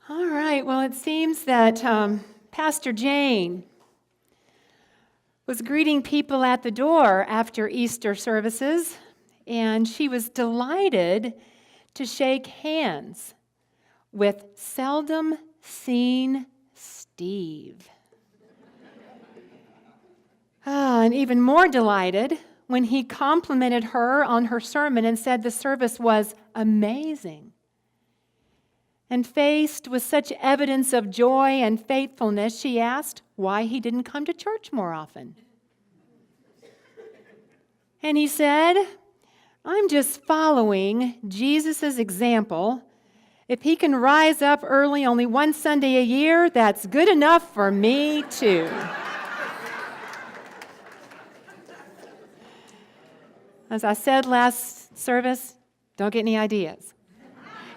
All right, well, it seems that Pastor Jane was greeting people at the door after Easter services, and she was delighted to shake hands with seldom seen Steve. And even more delighted when he complimented her on her sermon and said the service was amazing. And faced with such evidence of joy and faithfulness, she asked why he didn't come to church more often. And he said, I'm just following Jesus' example. If he can rise up early only one Sunday a year, that's good enough for me too. As I said last service, don't get any ideas.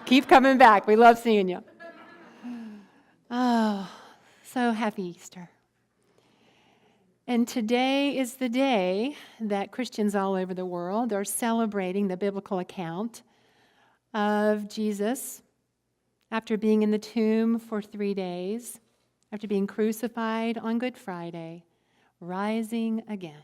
Keep coming back. We love seeing you. Oh, so happy Easter. And today is the day that Christians all over the world are celebrating the biblical account of Jesus after being in the tomb for 3 days, after being crucified on Good Friday, rising again.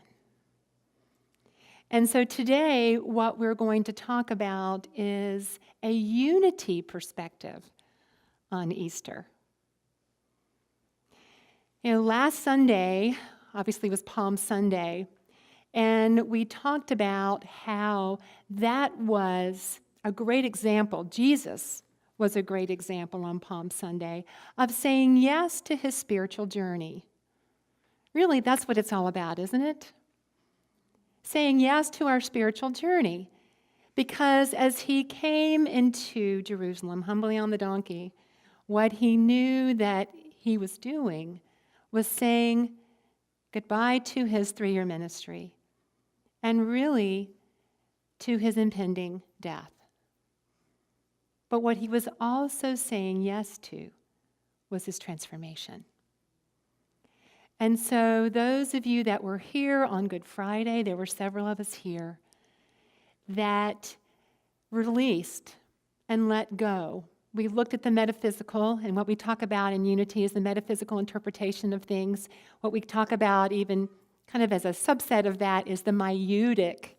And so today, what we're going to talk about is a unity perspective on Easter. Last Sunday, obviously, was Palm Sunday, and we talked about how that was a great example. Jesus was a great example on Palm Sunday of saying yes to his spiritual journey. Really, that's what it's all about, isn't it? Saying yes to our spiritual journey. Because as he came into Jerusalem, humbly on the donkey, what he knew that he was doing was saying goodbye to his 3-year ministry and really to his impending death. But what he was also saying yes to was his transformation. And so those of you that were here on Good Friday, there were several of us here, that released and let go. We looked at the metaphysical, and what we talk about in unity is the metaphysical interpretation of things. What we talk about, even kind of as a subset of that, is the maieutic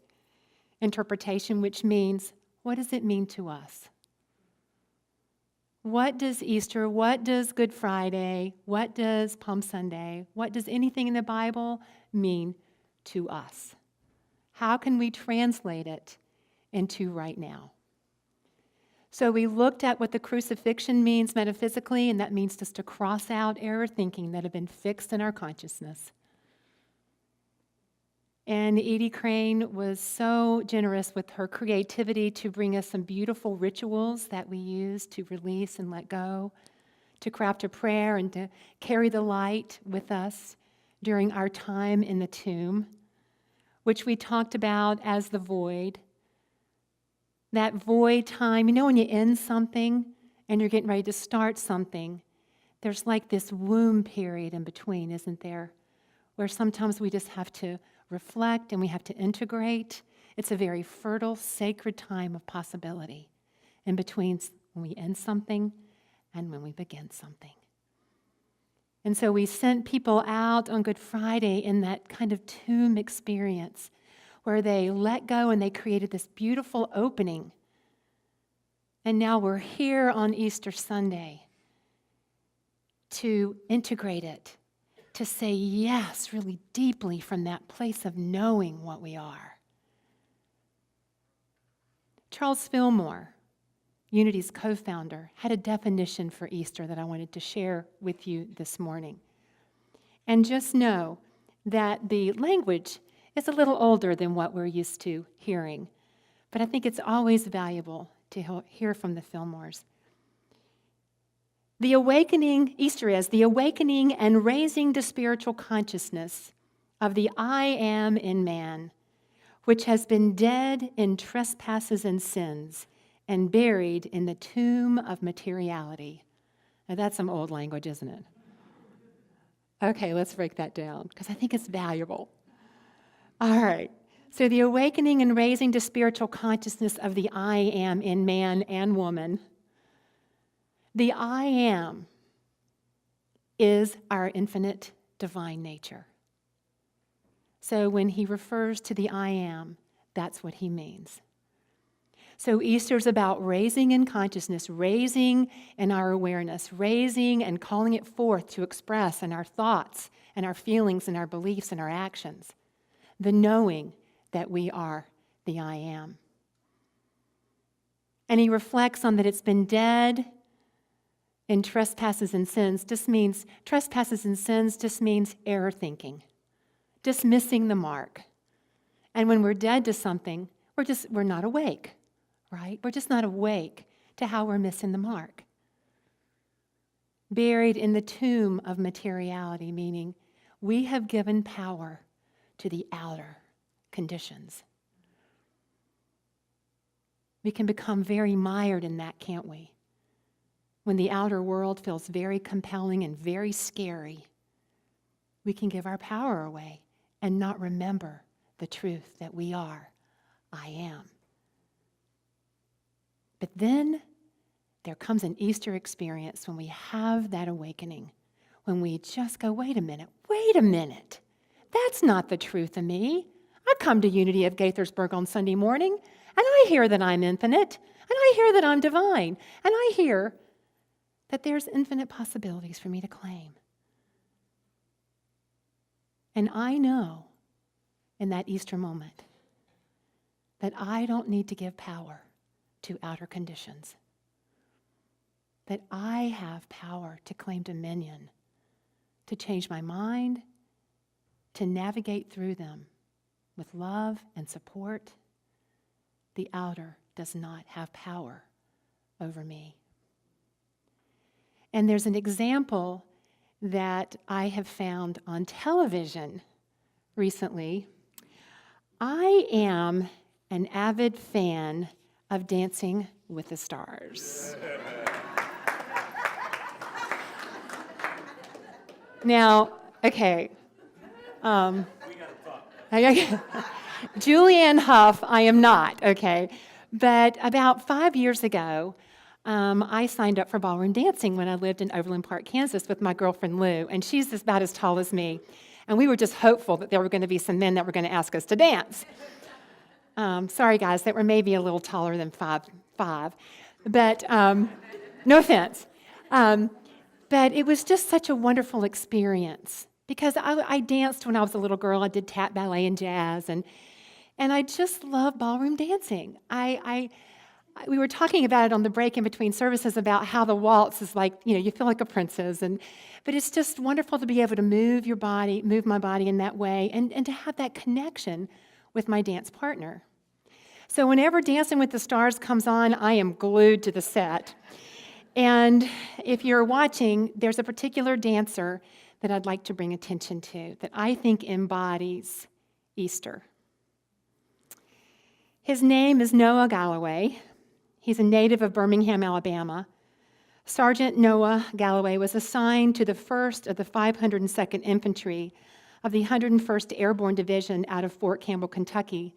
interpretation, which means, what does it mean to us? What does Easter, what does Good Friday, what does Palm Sunday, what does anything in the Bible mean to us? How can we translate it into right now? So we looked at what the crucifixion means metaphysically, and that means just to cross out error thinking that have been fixed in our consciousness. And Edie Crane was so generous with her creativity to bring us some beautiful rituals that we use to release and let go, to craft a prayer and to carry the light with us during our time in the tomb, which we talked about as the void. That void time, when you end something and you're getting ready to start something, there's like this womb period in between, isn't there? Where sometimes we just have to reflect and we have to integrate. It's a very fertile, sacred time of possibility in between when we end something and when we begin something. And so we sent people out on Good Friday in that kind of tomb experience where they let go and they created this beautiful opening. And now we're here on Easter Sunday to integrate it, to say yes really deeply from that place of knowing what we are. Charles Fillmore, Unity's co-founder, had a definition for Easter that I wanted to share with you this morning. And just know that the language is a little older than what we're used to hearing, but I think it's always valuable to hear from the Fillmores. The awakening, Easter is the awakening and raising to spiritual consciousness of the I am in man, which has been dead in trespasses and sins and buried in the tomb of materiality. Now that's some old language, isn't it? Okay, let's break that down because I think it's valuable. All right, so the awakening and raising to spiritual consciousness of the I am in man and woman, The I am is our infinite divine nature. So when he refers to the I am, that's what he means. So Easter's about raising in consciousness, raising in our awareness, raising and calling it forth to express in our thoughts and our feelings and our beliefs and our actions, the knowing that we are the I am. And he reflects on that it's been dead in trespasses and sins. Trespasses and sins just means error thinking, just missing the mark. And when we're dead to something, we're not awake. Right? We're just not awake to how we're missing the mark. Buried in the tomb of materiality, meaning we have given power to the outer conditions. We can become very mired in that, can't we? When the outer world feels very compelling and very scary, we can give our power away and not remember the truth that we are, I am. But then there comes an Easter experience when we have that awakening, when we just go, wait a minute, that's not the truth of me. I come to Unity of Gaithersburg on Sunday morning, and I hear that I'm infinite, and I hear that I'm divine, and I hear that there's infinite possibilities for me to claim. And I know in that Easter moment that I don't need to give power to outer conditions, that I have power to claim dominion, to change my mind, to navigate through them with love and support. The outer does not have power over me. And there's an example that I have found on television recently. I am an avid fan of Dancing with the Stars. Now, okay. Julianne Hough, I am not, okay? But about 5 years ago, I signed up for ballroom dancing when I lived in Overland Park, Kansas with my girlfriend Lou, and she's about as tall as me. And we were just hopeful that there were going to be some men that were going to ask us to dance. Sorry, guys, that were maybe a little taller than 5'5", but no offense. But it was just such a wonderful experience because I danced when I was a little girl. I did tap, ballet, and jazz, and I just love ballroom dancing. We were talking about it on the break in between services about how the waltz is like, you feel like a princess, but it's just wonderful to be able to move my body in that way, and to have that connection with my dance partner. So whenever Dancing with the Stars comes on, I am glued to the set. And if you're watching, there's a particular dancer that I'd like to bring attention to that I think embodies Easter. His name is Noah Galloway. He's a native of Birmingham, Alabama. Sergeant Noah Galloway was assigned to the 1st of the 502nd Infantry of the 101st Airborne Division out of Fort Campbell, Kentucky,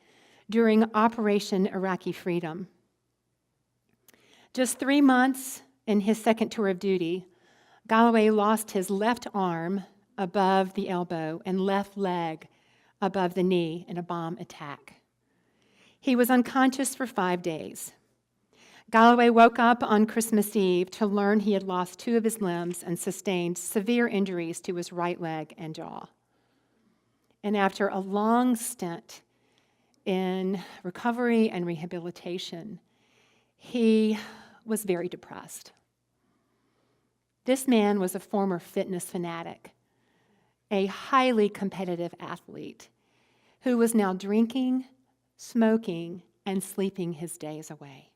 during Operation Iraqi Freedom. Just 3 months in his second tour of duty, Galloway lost his left arm above the elbow and left leg above the knee in a bomb attack. He was unconscious for 5 days. Galloway woke up on Christmas Eve to learn he had lost 2 of his limbs and sustained severe injuries to his right leg and jaw. And after a long stint in recovery and rehabilitation, he was very depressed. This man was a former fitness fanatic, a highly competitive athlete who was now drinking, smoking, and sleeping his days away.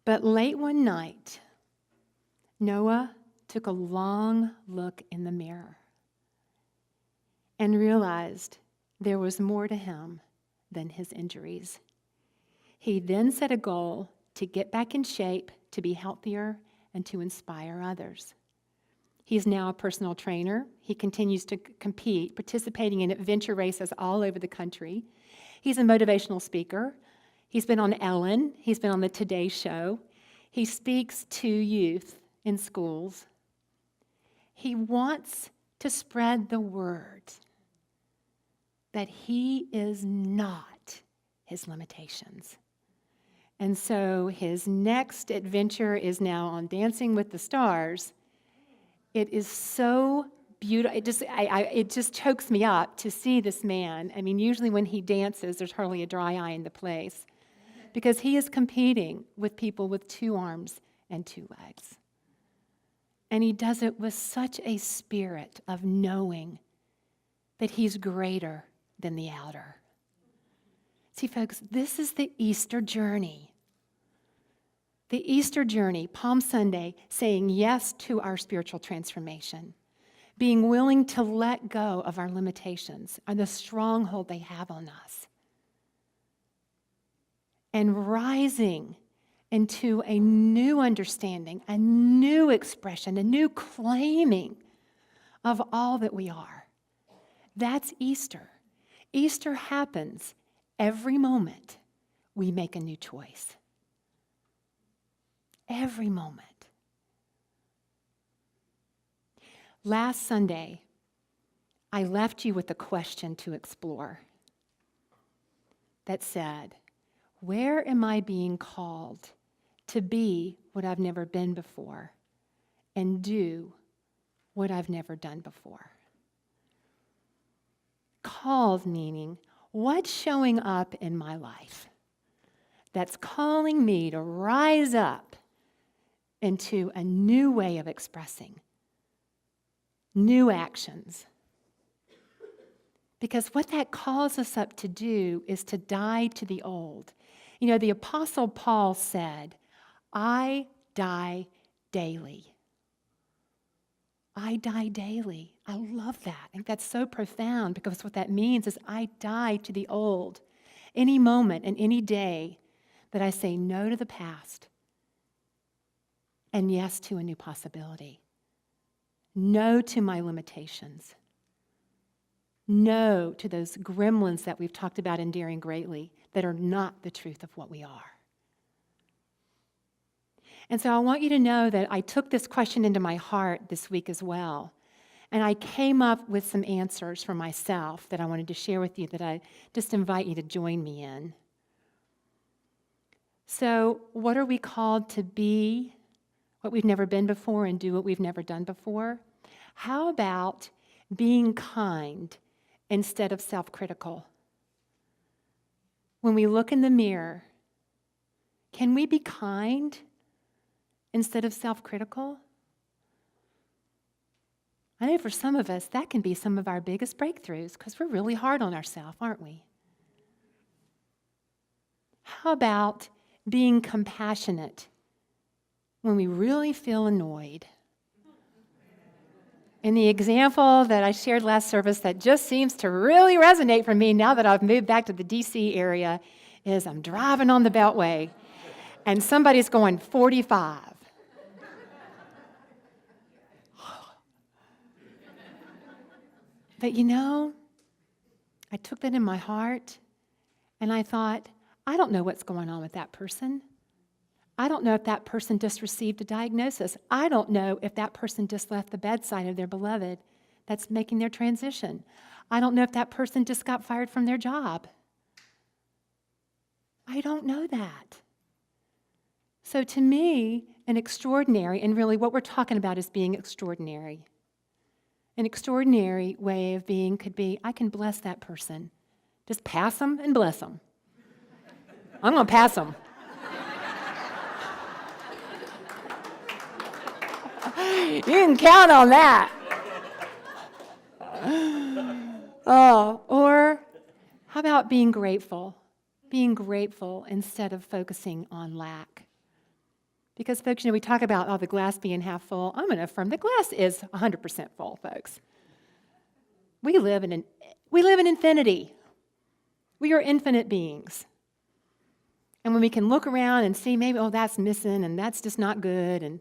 But late one night, Noah took a long look in the mirror and realized there was more to him than his injuries. He then set a goal to get back in shape, to be healthier, and to inspire others. He's now a personal trainer. He continues to compete, participating in adventure races all over the country. He's a motivational speaker. He's been on Ellen. He's been on the Today Show. He speaks to youth in schools. He wants to spread the word that he is not his limitations. And so his next adventure is now on Dancing with the Stars. It is so beautiful. It just chokes me up to see this man. I mean, usually when he dances, there's hardly a dry eye in the place because he is competing with people with 2 arms and 2 legs. And he does it with such a spirit of knowing that he's greater than the outer. See, folks, this is the Easter journey. The Easter journey, Palm Sunday, saying yes to our spiritual transformation, being willing to let go of our limitations and the stronghold they have on us, and rising into a new understanding, a new expression, a new claiming of all that we are. That's Easter. Easter happens every moment we make a new choice. Every moment. Last Sunday, I left you with a question to explore that said, where am I being called to be what I've never been before and do what I've never done before? Called meaning, what's showing up in my life that's calling me to rise up into a new way of expressing, new actions. Because what that calls us up to do is to die to the old. You know, the Apostle Paul said, I die daily. I die daily. I love that. I think that's so profound because what that means is I die to the old. Any moment and any day that I say no to the past and yes to a new possibility. No to my limitations. No to those gremlins that we've talked about in Daring Greatly that are not the truth of what we are. And so I want you to know that I took this question into my heart this week as well. And I came up with some answers for myself that I wanted to share with you that I just invite you to join me in. So, what are we called to be? What we've never been before and do what we've never done before? How about being kind instead of self-critical? When we look in the mirror, can we be kind instead of self-critical? I know for some of us, that can be some of our biggest breakthroughs because we're really hard on ourselves, aren't we? How about being compassionate when we really feel annoyed? And the example that I shared last service that just seems to really resonate for me now that I've moved back to the DC area is I'm driving on the Beltway and somebody's going 45. But you know, I took that in my heart and I thought, I don't know what's going on with that person. I don't know if that person just received a diagnosis. I don't know if that person just left the bedside of their beloved that's making their transition. I don't know if that person just got fired from their job. I don't know that. So to me, an extraordinary, and really what we're talking about is being extraordinary. An extraordinary way of being could be, I can bless that person. Just pass them and bless them. I'm going to pass them. You can count on that. Oh, or how about being grateful? Being grateful instead of focusing on lack. Because, folks, you know, we talk about, the glass being half full. I'm going to affirm the glass is 100% full, folks. We live in infinity. We are infinite beings. And when we can look around and see maybe, that's missing and that's just not good, and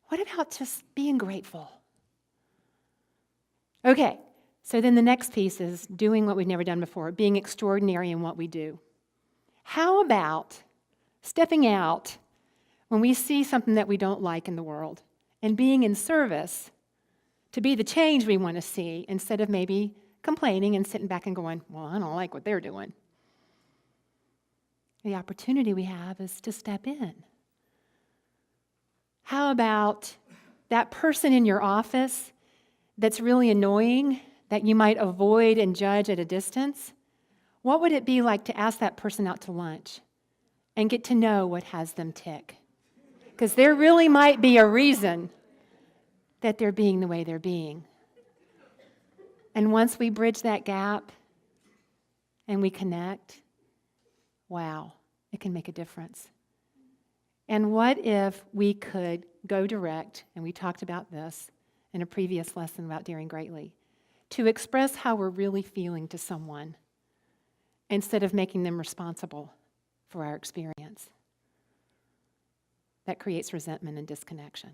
what about just being grateful? Okay, so then the next piece is doing what we've never done before, being extraordinary in what we do. How about stepping out when we see something that we don't like in the world and being in service to be the change we want to see instead of maybe complaining and sitting back and going, well, I don't like what they're doing. The opportunity we have is to step in. How about that person in your office that's really annoying, that you might avoid and judge at a distance? What would it be like to ask that person out to lunch and get to know what has them tick? Because there really might be a reason that they're being the way they're being. And once we bridge that gap and we connect, wow, it can make a difference. And what if we could go direct, and we talked about this in a previous lesson about daring greatly, to express how we're really feeling to someone instead of making them responsible for our experience. That creates resentment and disconnection.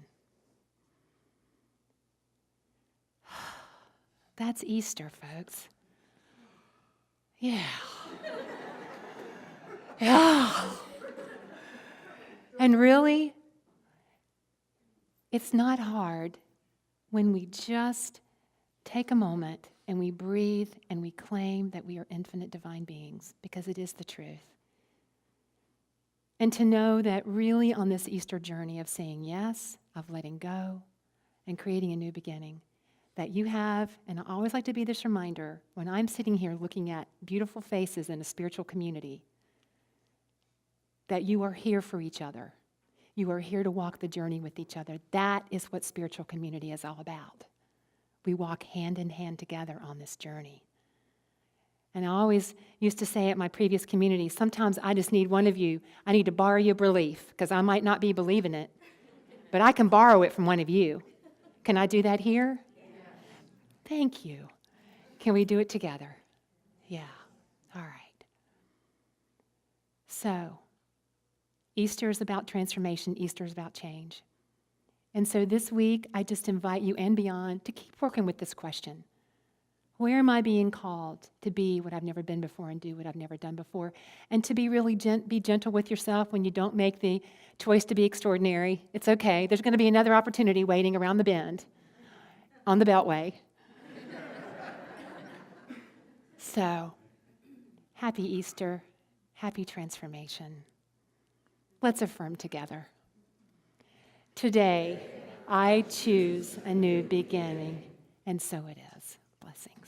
That's Easter, folks. Yeah. Yeah. And really, it's not hard when we just take a moment and we breathe and we claim that we are infinite divine beings, because it is the truth. And to know that really on this Easter journey of saying yes, of letting go, and creating a new beginning, that you have, and I always like to be this reminder, when I'm sitting here looking at beautiful faces in a spiritual community, that you are here for each other. You are here to walk the journey with each other. That is what spiritual community is all about. We walk hand in hand together on this journey. And I always used to say at my previous community, sometimes I just need one of you. I need to borrow your belief, because I might not be believing it, but I can borrow it from one of you. Can I do that here? Thank you. Can we do it together? Yeah. All right. So, Easter is about transformation. Easter is about change. And so this week, I just invite you and beyond to keep working with this question. Where am I being called to be what I've never been before and do what I've never done before? And to be really be gentle with yourself when you don't make the choice to be extraordinary. It's okay. There's going to be another opportunity waiting around the bend on the Beltway. So, happy Easter. Happy transformation. Let's affirm together. Today, I choose a new beginning, and so it is. Blessings.